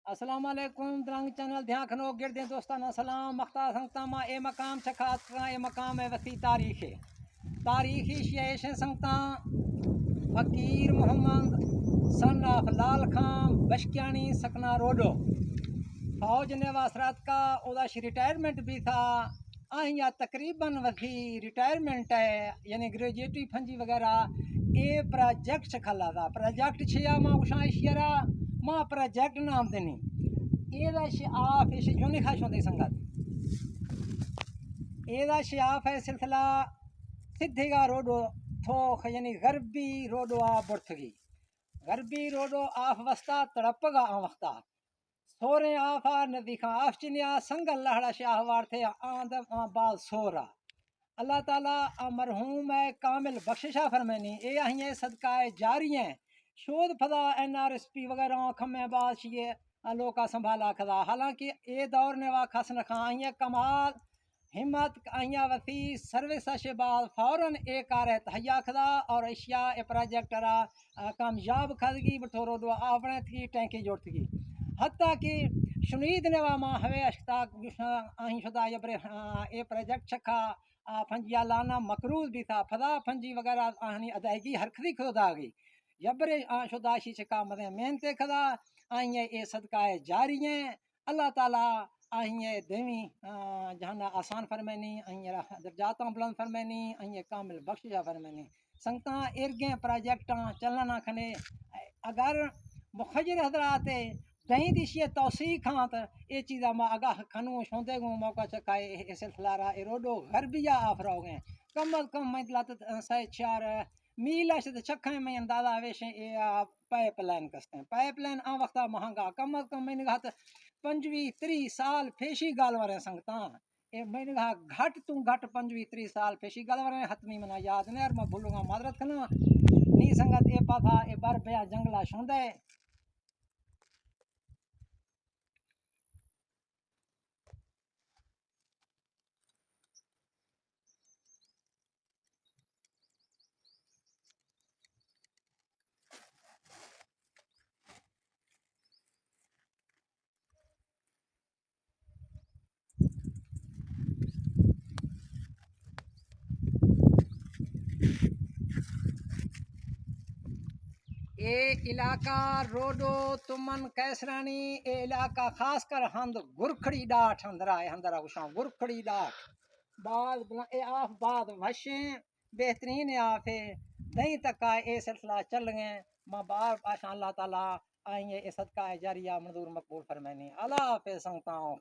अस्सलाम वालेकुम द्रंग चैनल ध्यान खनो गिरदे दोस्ताना सलाम मख्ता संगता मा ए मकाम छखात का ए मकाम है वसी तारीखी शेष संगता फकीर मोहम्मद सन ऑफ लाल खान बशक्यानी सकना रोडो फौज ने वासरात का उदाश रिटायरमेंट भी था या तकरीबन वसी रिटायरमेंट है यानी ग्रेजुएटी फंजी वगैरह ए प्रोजेक्ट छखला था प्रोजेक्ट छिया माँ उषा शेरा माँ प्रोजेक्ट नाम देनी एदा शिआफ इस यूनि खाशों दे संगत एदा शिआफ है सिलसिला सिद्धेगा रोडो थोख यानी गरबी रोडो आ बुर्थगी गरबी रोडो आफ वस्ता तड़पगा आ वक्ता सोरे आफा नदीखा आफ चिनिया संगल लहड़ा शाह वारथे आंद बाल सोरा अल्लाह ताला मरहूम है कामिल बख्शिशा फरमानी ए अहिए सदकाए जारी हैं शोध फदा NRSP वगैरह खमे बात ये लोका संभाला खदा हालांकि ए दौर ने वा खस न खा अहिए कमाल हिम्मत अहिया वसी सर्विस से बाद फौरन ए कार तहैया खदा और एशिया ए प्रोजेक्ट रा कामयाब खदगी बठोरो दो आपने थी टैंकी जोड़ती हत्ता कि शुनीद ने वा मां हवे अश्ता अहीं शुदा जबरे ए प्रोजेक्ट छखा फंजिया लाना मकरूज भी था फदा फंजी वगैरह आहनी अदायगी हरखदी खुदा गई जबरे शुदाशी छका मदे मेहनते खदा आइए ए सदकाए जारी हैं अल्लाह ताला आइए देवी जहाना आसान फरमानी आइए दर्जाता बुलंद फरमानी आइए कामिल बख्शिशा फरमानी संगता इर्गे प्रोजेक्ट चलना खने अगर मुखजर हजरात दही दिशिए तौसी खां तो ये चीज़ा माँ आगाह खनू शोंदे गो मौका चकाए ए सिलसिला ए रोडो गरबिया आफरा हो गए कम अज कम मतलब सही 4 मील तो छखे में अंदाजा वेशे ए पाइपलाइन कसते हैं पाइपलाइन आ वक्त महंगा कम अज कम मैंने कहा 25-30 साल फेशी गाल वाले संगता ए मैंने कहा घट तू घट 25-30 साल फेशी गाल वाले हतमी मना याद नहीं यार मैं भूलूंगा मादरत करना नी संगत ए पाथा ए बर बया जंगला शोंदे ए इलाका रोडो तुमन कैसरानी ए इलाका खास कर हंद गुरखड़ी डाठ अंदरा है अंदरा उषा गुरखड़ी डाठ बाद ए आफ बाद वशे बेहतरीन आफ है नहीं तक ए सिलसिला चल गए मां बार पाशा अल्लाह ताला आइए ए सदका जारिया मंजूर मकबूल फरमानी अल्लाह पे संगताओं